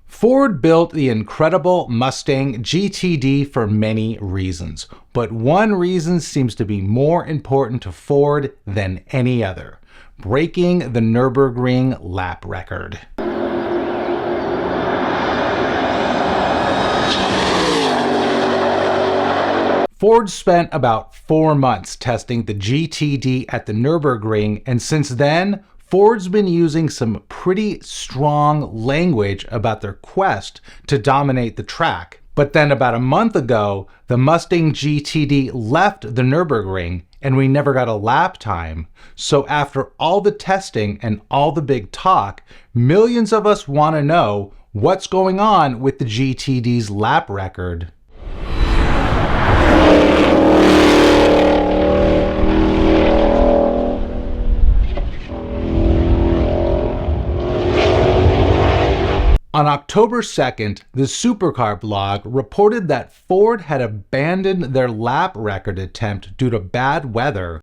Ford built the incredible Mustang GTD for many reasons, but one reason seems to be more important to Ford than any other: breaking the Nurburgring lap record. Ford spent about 4 months testing the GTD at the Nürburgring, and since then, Ford's been using some pretty strong language about their quest to dominate the track. But then about a month ago, the Mustang GTD left the Nürburgring and we never got a lap time. So after all the testing and all the big talk, millions of us want to know what's going on with the GTD's lap record. On October 2nd, the supercarblog reported that Ford had abandoned their lap record attempt due to bad weather,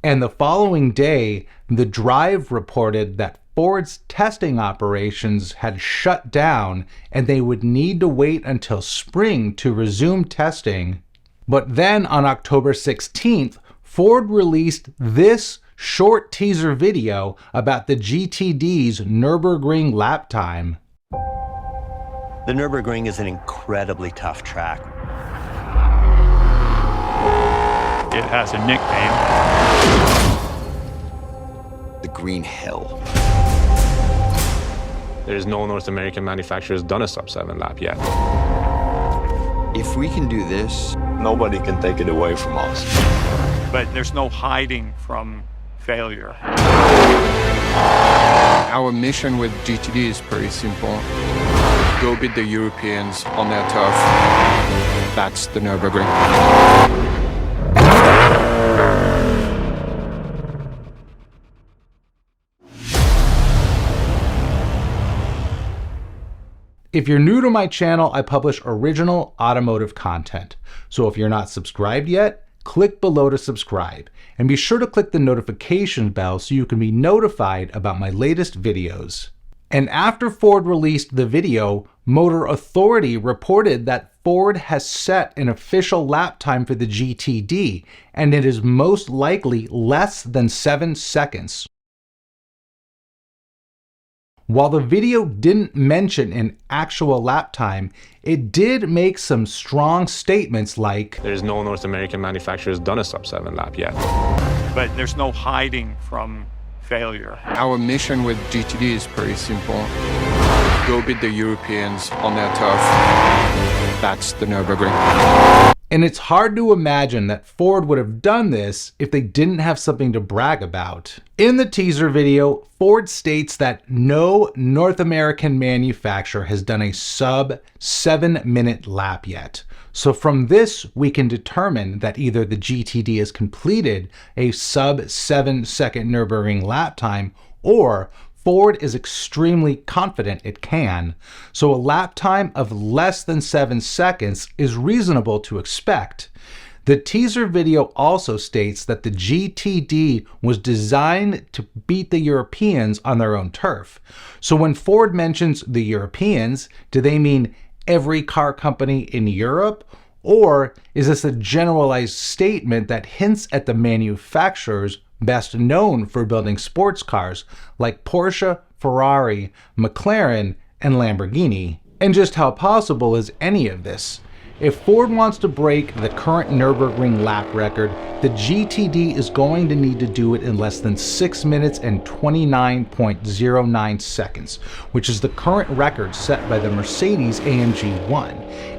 and the following day, the Drive reported that Ford's testing operations had shut down and they would need to wait until spring to resume testing. But then on October 16th, Ford released this short teaser video about the GTD's Nürburgring lap time. The Nürburgring is an incredibly tough track. It has a nickname. The Green Hell. There's no North American manufacturer who's done a sub-7 lap yet. If we can do this, nobody can take it away from us. But there's no hiding from failure. Our mission with GTD is pretty simple. Go beat the Europeans on their turf. That's the Nürburgring. If you're new to my channel, I publish original automotive content. So if you're not subscribed yet, click below to subscribe. And be sure to click the notification bell so you can be notified about my latest videos. And after Ford released the video, Motor Authority reported that Ford has set an official lap time for the GTD, and it is most likely less than 7 seconds. While the video didn't mention an actual lap time, it did make some strong statements like, There's no North American manufacturer who's done a sub-7 lap yet. But there's no hiding from failure. Our mission with GTD is pretty simple. Go beat the Europeans on their turf. That's the Nürburgring. And it's hard to imagine that Ford would have done this if they didn't have something to brag about. In the teaser video, Ford states that no North American manufacturer has done a sub-7-minute lap yet. So from this, we can determine that either the GTD has completed a sub-7-second Nürburgring lap time, or Ford is extremely confident it can. So a lap time of less than 7 seconds is reasonable to expect. The teaser video also states that the GTD was designed to beat the Europeans on their own turf. So when Ford mentions the Europeans, do they mean every car company in Europe? Or is this a generalized statement that hints at the manufacturers best known for building sports cars like Porsche, Ferrari, McLaren, and Lamborghini? And just how possible is any of this? If Ford wants to break the current Nürburgring lap record, the GTD is going to need to do it in less than 6 minutes and 29.09 seconds, which is the current record set by the Mercedes AMG 1.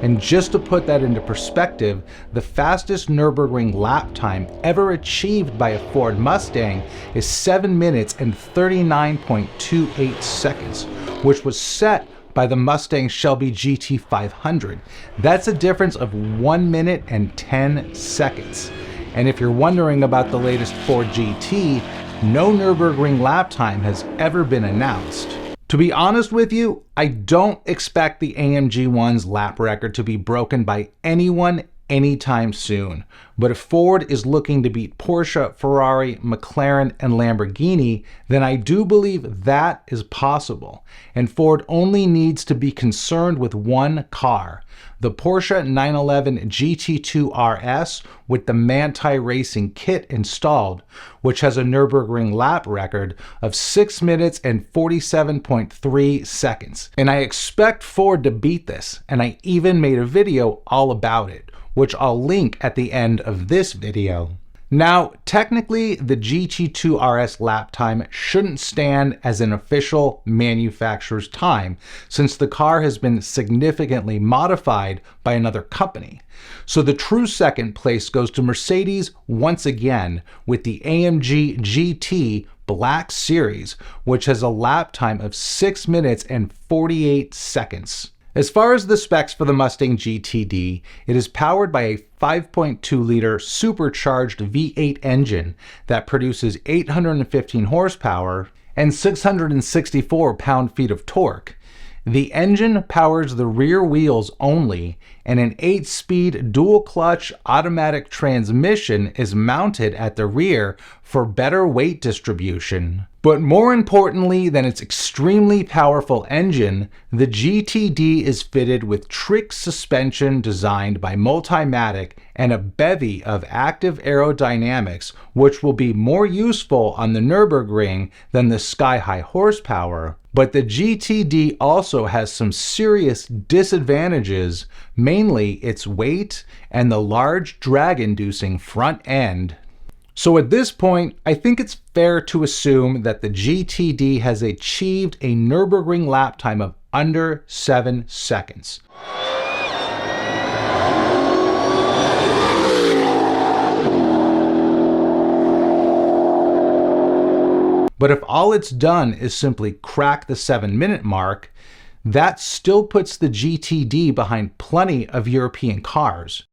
And just to put that into perspective, the fastest Nürburgring lap time ever achieved by a Ford Mustang is 7 minutes and 39.28 seconds, which was set by the Mustang Shelby GT 500. That's a difference of 1 minute and 10 seconds. And if you're wondering about the latest Ford GT, no Nürburgring lap time has ever been announced. To be honest with you, I don't expect the AMG 1's lap record to be broken by anyone anytime soon. But if Ford is looking to beat Porsche, Ferrari, McLaren, and Lamborghini, then I do believe that is possible. And Ford only needs to be concerned with one car, the Porsche 911 GT2 RS with the Manti Racing kit installed, which has a Nürburgring lap record of 6 minutes and 47.3 seconds. And I expect Ford to beat this, and I even made a video all about it, which I'll link at the end of this video. Now, technically, the GT2 RS lap time shouldn't stand as an official manufacturer's time, since the car has been significantly modified by another company. So the true second place goes to Mercedes once again with the AMG GT Black Series, which has a lap time of 6 minutes and 48 seconds. As far as the specs for the Mustang GTD, it is powered by a 5.2-liter supercharged V8 engine that produces 815 horsepower and 664 pound-feet of torque. The engine powers the rear wheels only, and an 8-speed dual-clutch automatic transmission is mounted at the rear for better weight distribution. But more importantly than its extremely powerful engine, the GTD is fitted with trick suspension designed by Multimatic and a bevy of active aerodynamics, which will be more useful on the Nürburgring than the sky-high horsepower. But the GTD also has some serious disadvantages, mainly its weight and the large drag-inducing front end. So at this point, I think it's fair to assume that the GTD has achieved a Nürburgring lap time of under 7 seconds. But if all it's done is simply crack the 7-minute mark, that still puts the GTD behind plenty of European cars.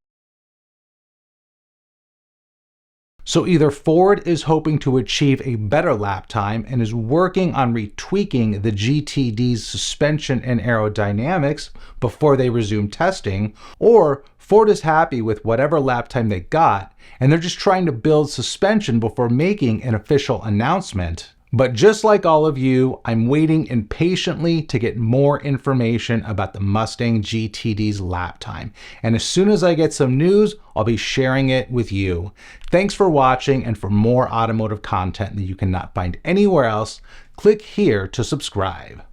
So either Ford is hoping to achieve a better lap time and is working on retweaking the GTD's suspension and aerodynamics before they resume testing, or Ford is happy with whatever lap time they got and they're just trying to build suspension before making an official announcement. But just like all of you, I'm waiting impatiently to get more information about the Mustang GTD's lap time. And as soon as I get some news, I'll be sharing it with you. Thanks for watching, and for more automotive content that you cannot find anywhere else, click here to subscribe.